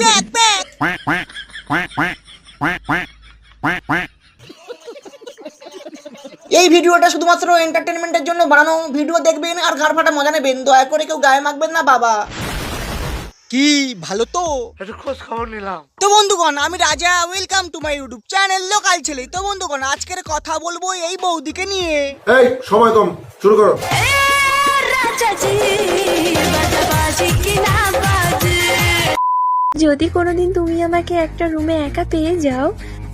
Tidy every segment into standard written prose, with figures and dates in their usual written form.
Pack pack. এই ভিডিওটা শুধুমাত্র এন্টারটেনমেন্টের জন্য বানানো। ভিডিও দেখবেন আর ঘাড় ফাটা মজা নেবেন, দয়া করে কেউ গায়ে মাখবেন না বাবা। কি ভালো তো? একটু খোঁজ খবর নিলাম। তো বন্ধুগণ, আমি রাজা, welcome to my YouTube channel local ছেলে। তো বন্ধুগণ, আজকের কথা বলবো এই বৌদিকে নিয়ে। এই সময় কম, শুরু করো। যদি কোনোদিন তুমি আমাকে একটা রুমে একা পেয়ে যাও,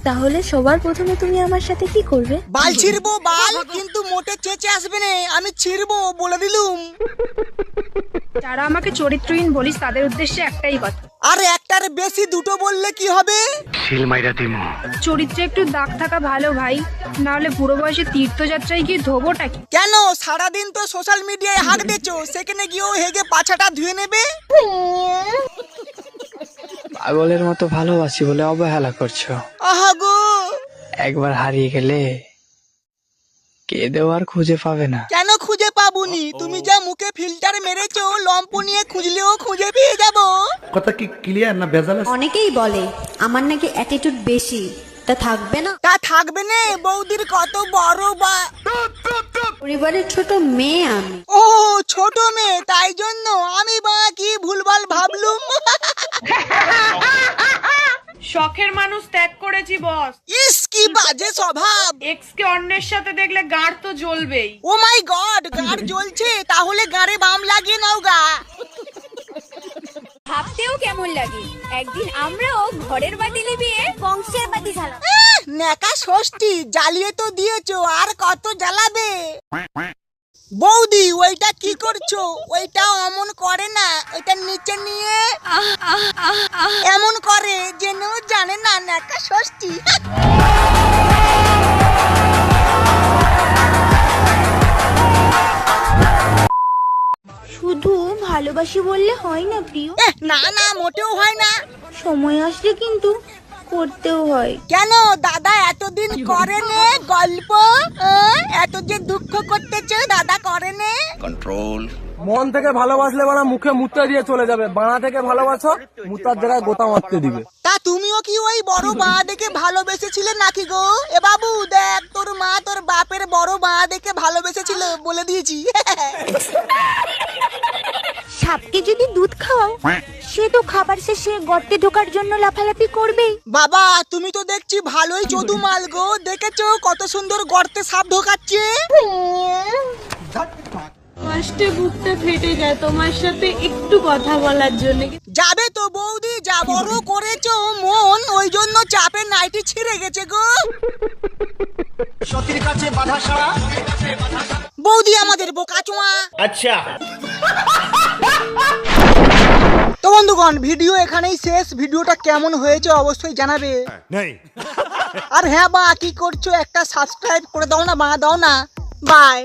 তাহলে সবার প্রথমে তুমি আমার সাথে কি করবে? বাল ছিড়বো বাল, কিন্তু মোটে চেঁচে আসবে না, আমি ছিড়বো বলে দিলুম। যারা আমাকে চরিত্রহীন বলিস তাদের উদ্দেশ্যে একটাই কথা, আর একটার বেশি দুটো বললে কি হবে? চরিত্রে একটু দাগ থাকা ভালো ভাই, না হলে বুড়ো বয়সে তীর্থযাত্রায় গিয়ে ধোবোটা কি? কেন সারাদিন তো সোশ্যাল মিডিয়ায় হাঁক দিচ্ছো, সেখানে গিয়েও হেগে পাছাটা ধুয়ে নেবে? পাগলের মতো ভালোবাসি বলে অবহেলা করছো। আহা গো, একবার হারিয়ে গেলে কেঁদেও আর খুঁজে পাবে না। কেন খুঁজে পাবুনি? তুমি যা মুখে ফিল্টার মেরেছো, লম্প নিয়ে খুঁজলেও খুঁজে পেয়ে যাবো। কথা কি ক্লিয়ার না ভেজাল আছে? অনেকেই বলে আমার নাকি অ্যাটিটিউড বেশি, তা থাকবে না? তা থাকবে না, বৌদির কত বড় বা। পরিবারের ছোট মেয়ে আমি। ও ছোট মেয়ে, তাই জন্য আমি বা কি ভুলভাল ভাবলুম। শখের মানুষ ত্যাগ করেছি বস, ইস কি বাজে স্বভাব। এক্স কে অন্যের সাথে দেখলে গাড় তো জ্বলবেই। ও মাই গড, গাড় জ্বলছে, তাহলে গাড়ে বাম লাগিয়ে নাও গা। ভাবতেও কেমন লাগে, একদিন আমরাও ঘরের বাতি লিবিয়ে বংশের বাতি জ্বালাবো। নেকা ষষ্ঠী জ্বালিয়ে তো দিয়েছো, আর কত জ্বালাবে? বৌদি ওইটা কি করছো? ওইটা অমন করে না, ওইটা নিচে নিয়ে এমন করে যেন জানে না নেকা ষষ্ঠী। শুধু ভালোবাসি বললে হয় না প্রিয়, না না, মোটেও হয় না। সময় আসলে কিন্তু করতেও হয়। কেন দাদা এতদিন করেনে গল্প? এত যে দুঃখ করতেছে দাদা করেনে? মন থেকে ভালোবাসলে বানা মুখে মুত্তা দিয়ে চলে যাবে, বানা থেকে ভালোবাসো মুতার জায়গায় গোতা মারতে দিবে। তা তুমিও কি ওই বড় মা দেখে ভালোবেসেছিলে নাকি গো? এ বাবু দেখ, তোর মা তোর বাপের বড় মা দেখে ভালোবেসেছিল, বলে দিয়েছি। সাপকে যদি দুধ খাওয়াও, সে তো খাবার শেষে গর্তে ঢোকার জন্য লাফালাফি করবেই। বাবা তুমি তো দেখছি ভালোই চোদু মাল গো, দেখেছো কত সুন্দর গর্তে সাপ ঢোকাচ্ছে। কষ্টে বুকটা ফেটে যায় তোমার সাথে একটু কথা বলার জন্য। যাবে তো বৌদি, যা বড় করেছো মন, ওই জন্য চাপে নাইটি ছিঁড়ে গেছে গো। সতীর কাছে বাধা সারা। বৌদি আমাদের বোকাচোয়া। আচ্ছা, তো বন্ধুগণ, ভিডিও এখানেই শেষ। ভিডিওটা কেমন হয়েছে অবশ্যই জানাবে। আর হ্যাঁ বা কি করছো, একটা সাবস্ক্রাইব করে দাও না, দাও না। বাই।